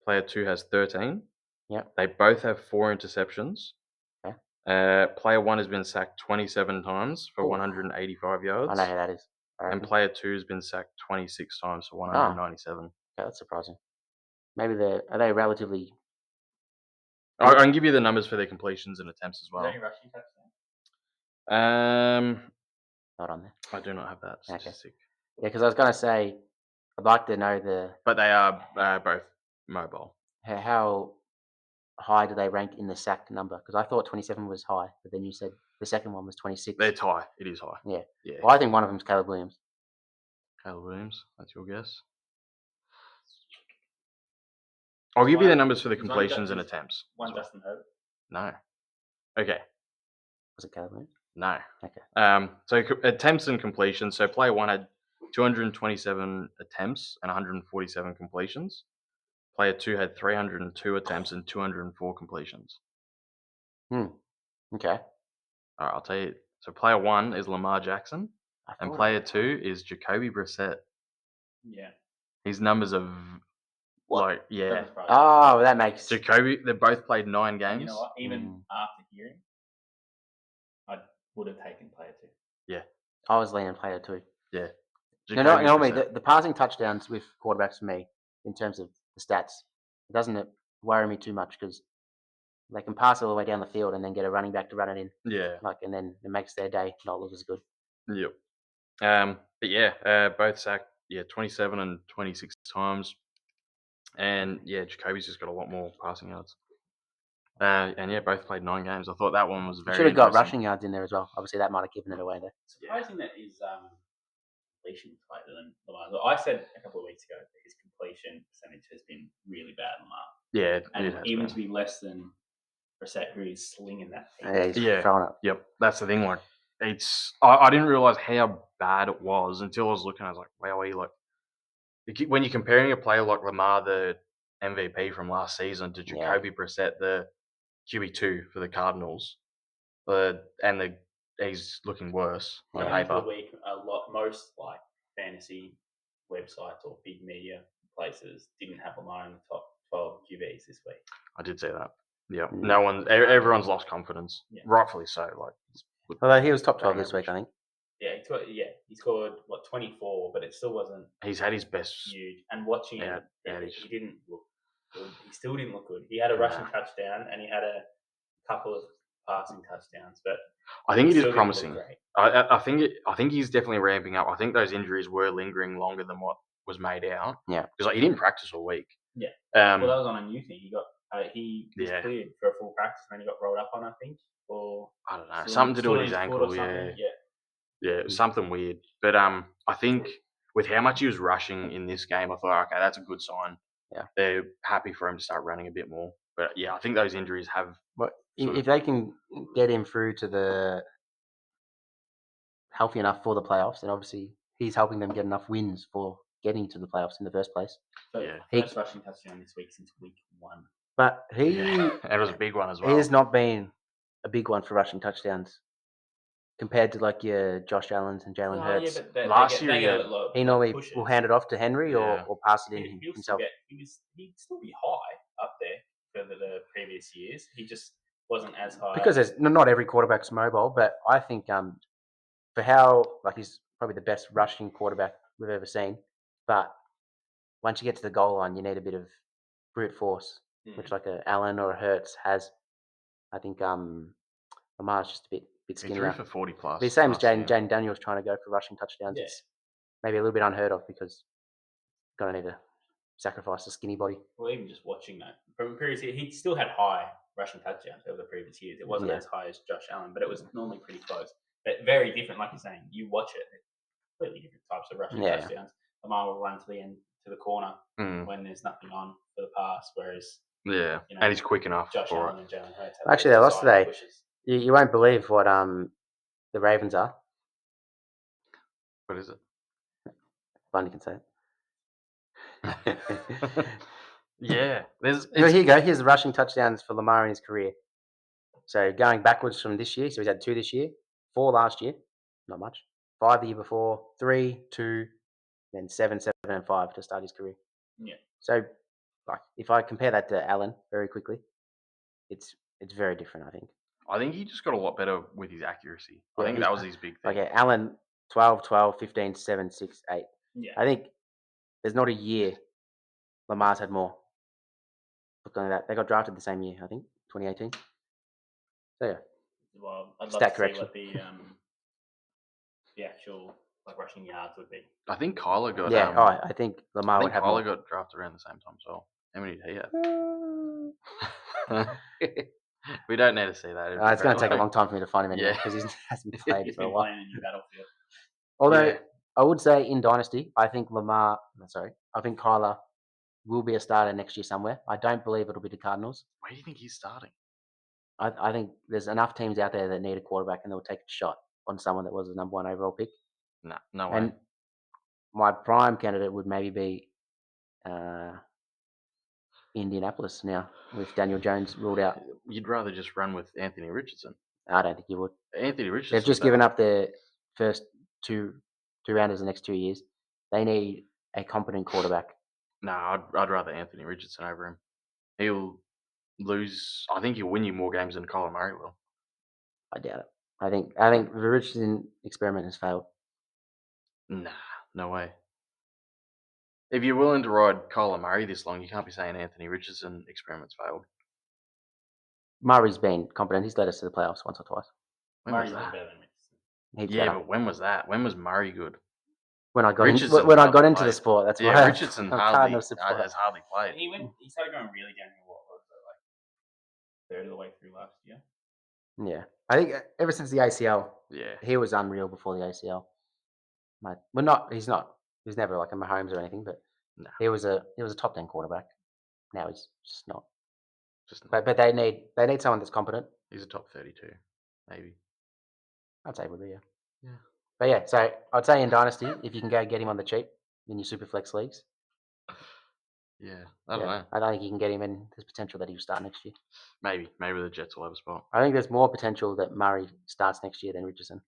Player two has 13. Yep. They both have 4 interceptions. Okay. Player one has been sacked 27 times for 185 yards. I know who that is. And player two has been sacked 26 times for 197. Okay, that's surprising. Maybe are they relatively... I can give you the numbers for their completions and attempts as well. Is there any rushing touchdowns? Not on there. I do not have that statistic. Okay. Yeah, because I was going to say, I'd like to know But they are both mobile. How high do they rank in the sack number? Because I thought 27 was high, but then you said the second one was 26. It's high. It is high. Yeah. Yeah. Well, I think one of them is Caleb Williams. Caleb Williams, that's your guess. I'll give you the numbers for the completions and attempts. One Justin Herbert? No. Okay. Was it Caleb Williams? No. Okay. So attempts and completions. So player one had 227 attempts and 147 completions. Player two had 302 attempts and 204 completions. Okay. All right, I'll tell you. So player one is Lamar Jackson, and player two is Jacoby Brissett. Yeah. His numbers are Oh, that makes... Jacoby, they both played 9 games. You know what? Even after hearing, I would have taken player two. Yeah. I was leaning player two. Yeah. Normally, the passing touchdowns with quarterbacks for me, in terms of the stats, it doesn't worry me too much because they can pass all the way down the field and then get a running back to run it in. Yeah. And then it makes their day not look as good. Yep. But both sacked 27 and 26 times. And Jacoby's just got a lot more passing yards. And both played 9 games. I thought that one was very. Should have got rushing yards in there as well. Obviously, that might have given it away there. Surprising that his completion is higher than Lamar. I said a couple of weeks ago that his completion percentage has been really bad, Lamar. Yeah, and even to be less than Brissett, who is slinging that thing. Yeah, he's throwing it. Yep, that's the thing. Like, I didn't realize how bad it was until I was looking. I was like, wow, when you're comparing a player like Lamar, the MVP from last season, to Jacoby Brissett, the QB2 for the Cardinals, he's looking worse on paper. The week, most fantasy websites or big media places didn't have Lamar in the top 12 QBs this week. I did say that. Yeah, everyone's lost confidence, rightfully so. Like, although he was top 12 this week, I think. Yeah, he scored 24, but it still wasn't. He's had his best. Huge, and watching him, he didn't look good. He still didn't look good. He had a rushing touchdown, and he had a couple of passing touchdowns, but I think it is promising. I think he's definitely ramping up. I think those injuries were lingering longer than what was made out. Yeah, because he didn't practice all week. Yeah, well, that was on a new thing. He got he was cleared for a full practice, and then he got rolled up on, I think, or I don't know, something to do with his ankle. Yeah, it was something weird. But I think with how much he was rushing in this game, I thought, okay, that's a good sign. Yeah, they're happy for him to start running a bit more. But yeah, I think those injuries have. But if they can get him through to the healthy enough for the playoffs, then obviously he's helping them get enough wins for getting to the playoffs in the first place. So first rushing touchdown this week since week 1. But it was a big one as well. He has not been a big one for rushing touchdowns compared to like your Josh Allen's and Jalen Hurts. Last year, he normally will hand it off to Henry or pass it in himself. He'd still be high up there for the previous years. He just wasn't as high. Because there's not every quarterback's mobile, but I think for how he's probably the best rushing quarterback we've ever seen. But once you get to the goal line, you need a bit of brute force, which like a Allen or a Hurts has. I think Lamar's just a bit skinnier. He threw for 40 plus. The same as Jane Daniels trying to go for rushing touchdowns. Yeah. It's maybe a little bit unheard of because you're going to need to sacrifice a skinny body. Well, even just watching that from previous year, he still had high rushing touchdowns over the previous years. It wasn't as high as Josh Allen, but it was normally pretty close. But very different, like you're saying. You watch it, completely different types of rushing touchdowns. Lamar will run to the end, to the corner when there's nothing on for the pass, whereas and he's quick enough. Josh Allen and Jalen Hurts. Actually, they lost today. You won't believe what the Ravens are. What is it? Blundy can say it. Here you go. Here's the rushing touchdowns for Lamar in his career. So going backwards from this year, so he's had 2 this year, 4 last year, not much. 5 the year before, 3, 2, then 7, 7, and 5 to start his career. Yeah. So, if I compare that to Allen very quickly, it's very different. I think he just got a lot better with his accuracy. I think that was his big thing. Okay, Allen 12, 12, 15, 7, 6, 8. Yeah. I think there's not a year Lamar's had more. Look at that. They got drafted the same year, I think, 2018. So yeah. Well, I'd love to see what the actual rushing yards would be. I think Kyler got. I think Lamar would have. Kyler got drafted around the same time as well. How many did he have? We don't need to see that. It's going to take a long time for me to find him anyway because he hasn't played for a while. Playing in your Battlefield. Although I would say in Dynasty, I think Kyler will be a starter next year somewhere. I don't believe it'll be the Cardinals. Where do you think he's starting? I think there's enough teams out there that need a quarterback and they'll take a shot on someone that was the number 1 overall pick. No way. And my prime candidate would maybe be Indianapolis now with Daniel Jones ruled out. You'd rather just run with Anthony Richardson. I don't think you would. Anthony Richardson. They've just given up their first two rounders the next 2 years. They need a competent quarterback. No, I'd rather Anthony Richardson over him. He'll lose. I think he'll win you more games than Kyler Murray will. I doubt it. I think the Richardson experiment has failed. Nah, no way. If you're willing to ride Kyler Murray this long, you can't be saying Anthony Richardson experiment's failed. Murray's been competent. He's led us to the playoffs once or twice. Murray's better than Richardson. But when was that? When was Murray good? When I got into the sport, that's why. Richardson has hardly played. He started going really downhill. What was it, third of the way through last year? Yeah, I think ever since the ACL, he was unreal before the ACL. He's not. He was never like a Mahomes or anything, but he was a top 10 quarterback. Now he's just not. But they need someone that's competent. He's a top 32, maybe. I'd say would be yeah. But yeah, so I'd say in Dynasty, if you can go get him on the cheap in your Superflex leagues. Yeah, I don't know. I don't think you can get him in. There's potential that he'll start next year. Maybe the Jets will have a spot. I think there's more potential that Murray starts next year than Richardson.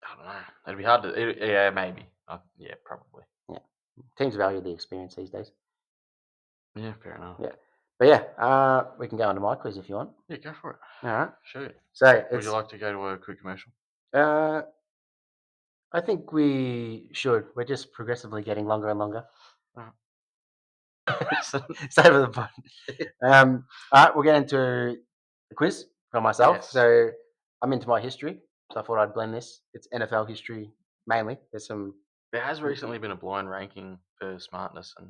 I don't know. It'd be hard to. Yeah, maybe. Yeah, probably. Yeah, teams value the experience these days. Yeah, fair enough. Yeah, But yeah, we can go on to my quiz if you want. Yeah, go for it. All right. Shoot. So Would you like to go to a quick commercial? I think we should. We're just progressively getting longer and longer. Save the fun. All right, we'll get into the quiz for myself. Yes. So I'm into my history, so I thought I'd blend this. It's NFL history mainly. There has recently been a blind ranking for smartness, and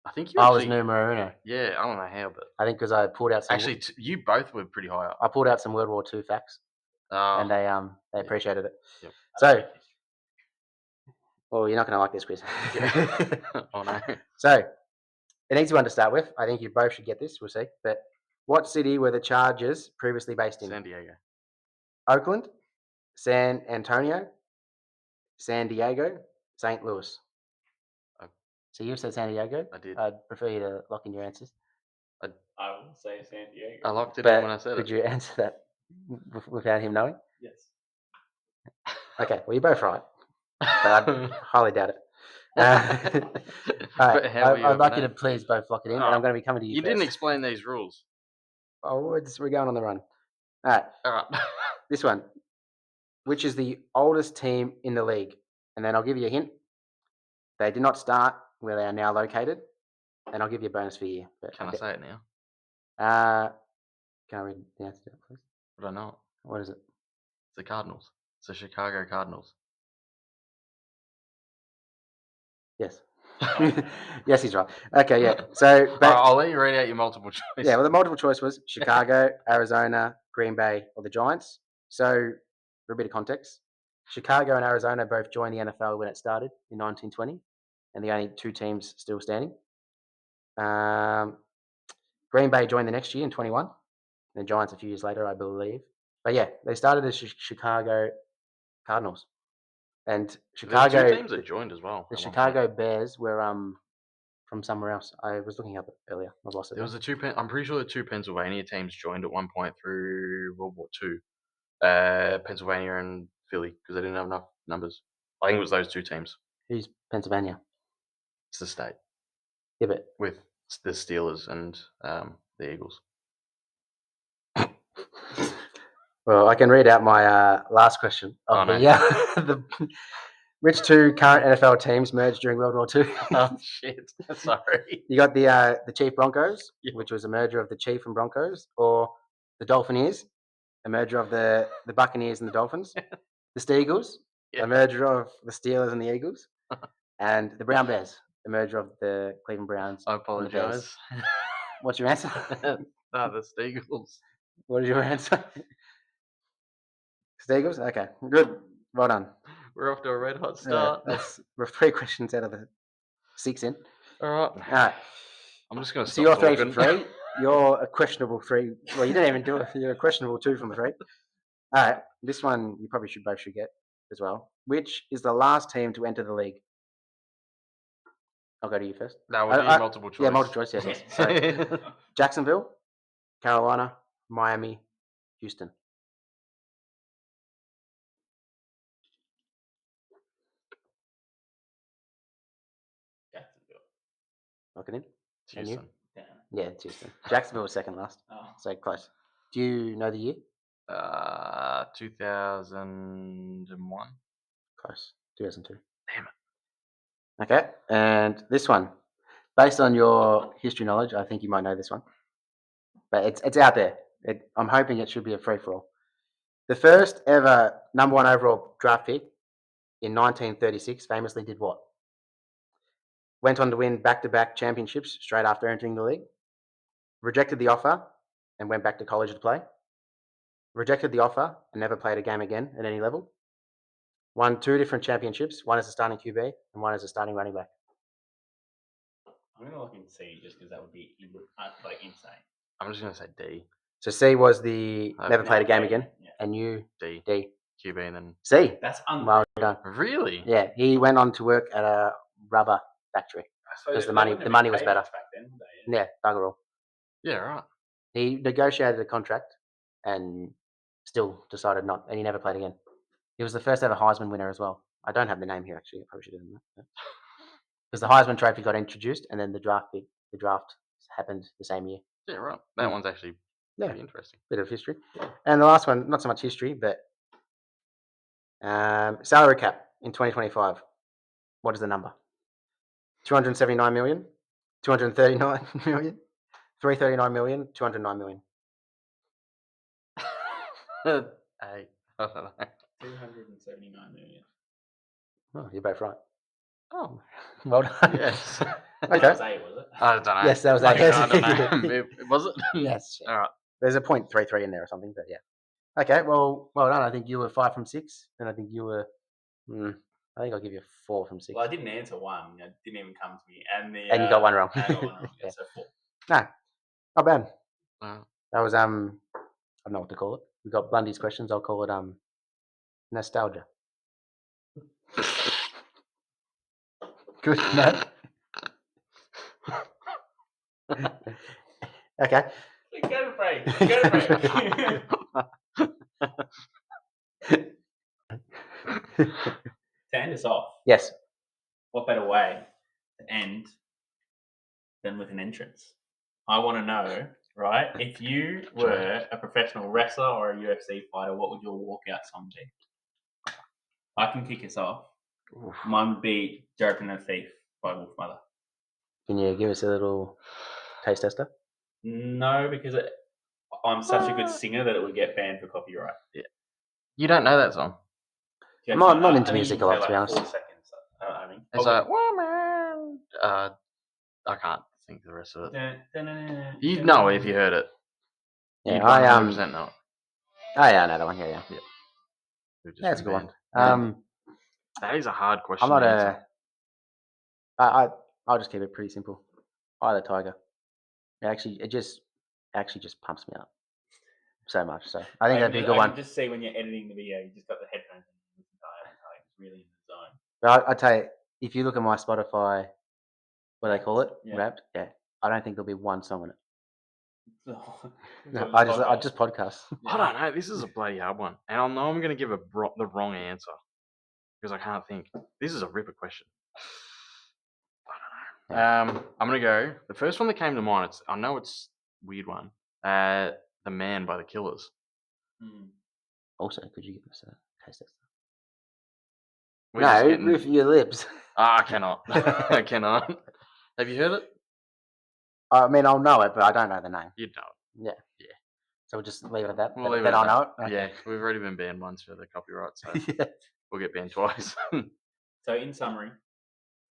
I think you I was actually. numero uno. Yeah, I don't know how, but I think because I pulled out some. actually, you both were pretty high up. I pulled out some World War II facts, and they appreciated it. Yep. So, well, you're not going to like this quiz. Oh no. So, an easy one to start with. I think you both should get this. We'll see. But what city were the Chargers previously based in? San Diego. Oakland, San Antonio, San Diego, St. Louis. So you said San Diego? I did. I'd prefer you to lock in your answers. I will say San Diego. I locked it But in when I said could it. you answer that without him knowing? Yes. Okay, well, you're both right. But I highly doubt it. All right, I'd like you to please both lock it in, and I'm going to be coming to you You first. didn't explain these rules. Oh, we're going on the run. All right. This one. Which is the oldest team in the league? And then I'll give you a hint. They did not start where they are now located, and I'll give you a bonus for you. Can I say it now? Can I read the answer to it, please? But I know it. What is it? It's the Cardinals. It's the Chicago Cardinals. Yes. Yes, he's right. Okay, yeah. So I'll let you read out your multiple choice. Yeah, well, the multiple choice was Chicago, Arizona, Green Bay, or the Giants. So, for a bit of context, Chicago and Arizona both joined the NFL when it started in 1920, and the only two teams still standing. Green Bay joined the next year in 21, and the Giants a few years later, I believe. But yeah, they started as Chicago Cardinals. And Chicago. There were two teams that joined as well. The Chicago Bears were from somewhere else. I was looking up it earlier. I've lost it. There was I'm pretty sure the two Pennsylvania teams joined at one point through World War II. Pennsylvania and Philly, because they didn't have enough numbers. I think it was those two teams. Who's Pennsylvania? It's the state. Yeah, but with the Steelers and the Eagles. Well, I can read out my last question of the which two current NFL teams merged during World War II? Oh shit! Sorry. You got the Chief Broncos, which was a merger of the Chief and Broncos, or the Dolphineers, a merger of the Buccaneers and the Dolphins, the Steagles, a merger of the Steelers and the Eagles, and the Brown Bears, a merger of the Cleveland Browns. I apologize. What's your answer? The Steagles. What is your answer? Steagles? Okay, good. Well done. We're off to a red hot start. We're 3 questions out of the 6 in. All right. I'm just going to stop. So you're 3 from 3. You're a questionable 3. Well, you didn't even do it. You're a questionable 2 from 3. All right. This one you probably both should get as well. Which is the last team to enter the league? I'll go to you first. That would be multiple choice. Yeah, multiple choice. Yes. So, Jacksonville, Carolina, Miami, Houston. Jacksonville. Lock it in. Houston. Yeah, it's Houston. Jacksonville was second last. So close. Do you know the year? 2001. Close. 2002. Damn it. Okay, and this one, based on your history knowledge, I think you might know this one, but it's out there. I'm hoping it should be a free for all. The first ever number 1 overall draft pick in 1936 famously did what? Went on to win back-to-back championships straight after entering the league. Rejected the offer and went back to college to play. Rejected the offer and never played a game again at any level. Won 2 different championships, one as a starting QB and one as a starting running back. I'm going to look in C just because that would be insane. I'm just going to say D. So C was the never played a game again, and you D. QB and then C. That's unreal. Well done. Really? Yeah, he went on to work at a rubber factory because the money was better. Back then, yeah, bugger all. Yeah, right. He negotiated a contract and still decided not, and he never played again. He was the first ever Heisman winner as well. I don't have the name here actually. I probably should have done that. Because the Heisman Trophy got introduced, and then the draft happened the same year. Yeah, right. That one's actually pretty interesting. Bit of history. And the last one, not so much history, but salary cap in 2025. What is the number? 279 million, 239 million, 339 million, 209 million. I don't know. 279 million. Oh, you're both right. Oh, well done. yes. Okay. That was A, was it? I don't know. Yes, that was A. I don't know. Was it? Yes. All right. There's a 0.33 in there or something, but yeah. Okay, well done. I think you were 5 from 6, and I think you were. I think I'll give you 4 from 6. Well, I didn't answer one. It didn't even come to me, and and you got one wrong. I got one wrong. Yeah. So 4. No, not bad. Wow. That was I don't know what to call it. We got Blundy's questions. I'll call it nostalgia. Good, no. Okay. Go to break. Go to break. To end us off. Yes. What better way to end than with an entrance? I want to know, right? If you were a professional wrestler or a UFC fighter, what would your walkout song be? I can kick us off. Oof. Mine would be "Joke and a Thief" by Wolfmother. Can you give us a little taste tester? No, because I'm such a good singer that it would get banned for copyright. Yeah. You don't know that song? I'm not into music a lot, to be honest. 4 seconds. It's like, woman. I can't think the rest of it. You'd know it if you heard it. Yeah, You'd 100% know it. Oh yeah, I know that one. Yeah. That's a good one. That is a hard question. I'm not I'll just keep it pretty simple. Eye of the Tiger. It just pumps me up so much. So I think that'd be a good one. I can just see when you're editing the video, you just got the headphones and you listen to Eye of the Tiger. It's really in the zone. But I tell you, if you look at my Spotify, what do they call it? Yeah. Wrapped. Yeah. I don't think there'll be one song on it. No, I just podcast. I don't know. This is a bloody hard one, and I know I'm going to give the wrong answer because I can't think. This is a ripper question. I don't know. I'm going to go. The first one that came to mind. I know it's a weird one. The Man by the Killers. Also, could you give us a taste tester? We're with your lips. I cannot. I cannot. Have you heard it? I mean, I'll know it, but I don't know the name. You'd know it. Yeah. So we'll just leave it at that. We'll leave it at I'll that. know it. Okay. Yeah, we've already been banned once for the copyright, so Yeah. we'll get banned twice. So, in summary,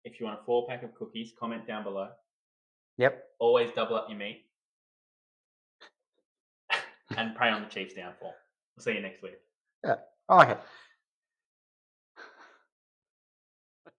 if you want a 4-pack of cookies, comment down below. Yep. Always double up your meat. And pray on the Chiefs' downfall. We'll see you next week. Yeah. I like it.